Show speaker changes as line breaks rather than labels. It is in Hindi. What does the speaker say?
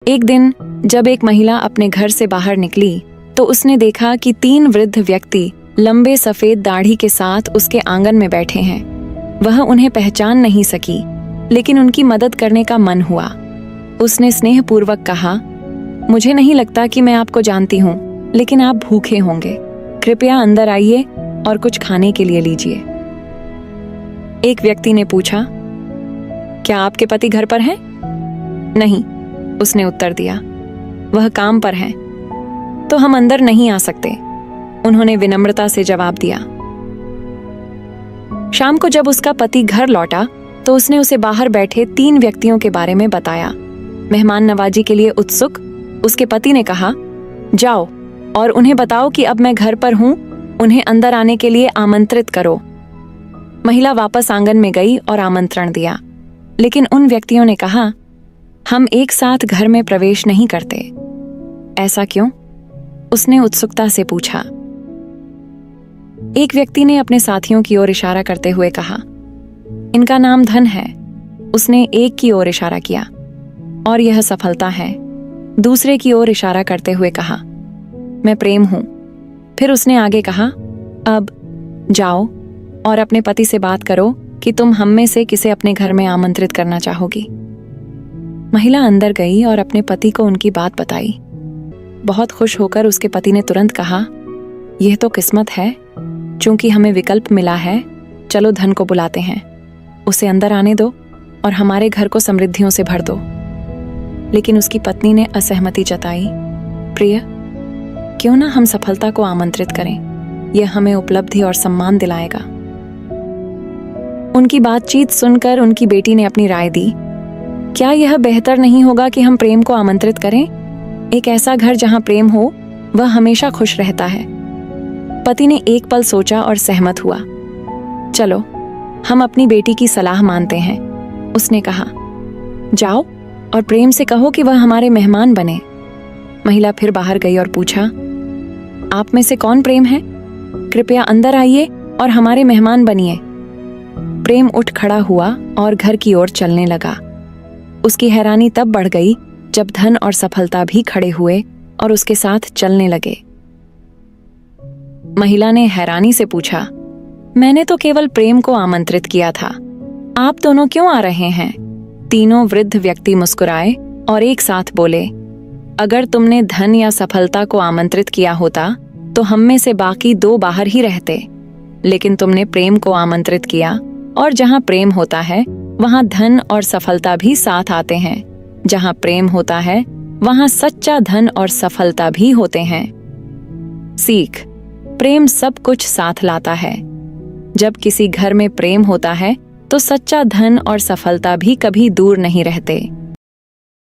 एक दिन जब एक महिला अपने घर से बाहर निकली तो उसने देखा कि 3 वृद्ध व्यक्ति लंबे सफेद दाढ़ी के साथ उसके आंगन में बैठे हैं। वह उन्हें पहचान नहीं सकी, लेकिन उनकी मदद करने का मन हुआ। उसने स्नेहपूर्वक कहा, मुझे नहीं लगता कि मैं आपको जानती हूँ, लेकिन आप भूखे होंगे। कृपया अंदर आइए और कुछ खाने के लिए लीजिए। एक व्यक्ति ने पूछा, क्या आपके पति घर पर हैं? नहीं, उसने उत्तर दिया, वह काम पर हैं, तो हम अंदर नहीं आ सकते, उन्होंने विनम्रता से जवाब दिया। शाम को जब उसका पति घर लौटा तो उसने उसे बाहर बैठे 3 व्यक्तियों के बारे में बताया। मेहमान नवाजी के लिए उत्सुक उसके पति ने कहा, जाओ और उन्हें बताओ कि अब मैं घर पर हूं, उन्हें अंदर आने के लिए आमंत्रित करो। महिला वापस आंगन में गई और आमंत्रण दिया, लेकिन उन व्यक्तियों ने कहा, हम एक साथ घर में प्रवेश नहीं करते। ऐसा क्यों? उसने उत्सुकता से पूछा। एक व्यक्ति ने अपने साथियों की ओर इशारा करते हुए कहा, इनका नाम धन है। उसने एक की ओर इशारा किया, और यह सफलता है। दूसरे की ओर इशारा करते हुए कहा, मैं प्रेम हूं। फिर उसने आगे कहा, अब जाओ और अपने पति से बात करो कि तुम हम में से किसे अपने घर में आमंत्रित करना चाहोगी। महिला अंदर गई और अपने पति को उनकी बात बताई। बहुत खुश होकर उसके पति ने तुरंत कहा, यह तो किस्मत है, चूंकि हमें विकल्प मिला है, चलो धन को बुलाते हैं, उसे अंदर आने दो और हमारे घर को समृद्धियों से भर दो। लेकिन उसकी पत्नी ने असहमति जताई। प्रिय, क्यों ना हम सफलता को आमंत्रित करें, यह हमें उपलब्धि और सम्मान दिलाएगा। उनकी बातचीत सुनकर उनकी बेटी ने अपनी राय दी, क्या यह बेहतर नहीं होगा कि हम प्रेम को आमंत्रित करें? एक ऐसा घर जहां प्रेम हो, वह हमेशा खुश रहता है। पति ने एक पल सोचा और सहमत हुआ। चलो, हम अपनी बेटी की सलाह मानते हैं, उसने कहा। जाओ और प्रेम से कहो कि वह हमारे मेहमान बने। महिला फिर बाहर गई और पूछा, आप में से कौन प्रेम है? कृपया अंदर आइए और हमारे मेहमान बनिए। प्रेम उठ खड़ा हुआ और घर की ओर चलने लगा। उसकी हैरानी तब बढ़ गई जब धन और सफलता भी खड़े हुए और उसके साथ चलने लगे। महिला ने हैरानी से पूछा, मैंने तो केवल प्रेम को आमंत्रित किया था, आप दोनों क्यों आ रहे हैं? तीनों वृद्ध व्यक्ति मुस्कुराए और एक साथ बोले, अगर तुमने धन या सफलता को आमंत्रित किया होता तो हम में से बाकी 2 बाहर ही रहते, लेकिन तुमने प्रेम को आमंत्रित किया, और जहां प्रेम होता है वहां धन और सफलता भी साथ आते हैं। जहां प्रेम होता है वहां सच्चा धन और सफलता भी होते हैं। सीख, प्रेम सब कुछ साथ लाता है। जब किसी घर में प्रेम होता है तो सच्चा धन और सफलता भी कभी दूर नहीं रहते।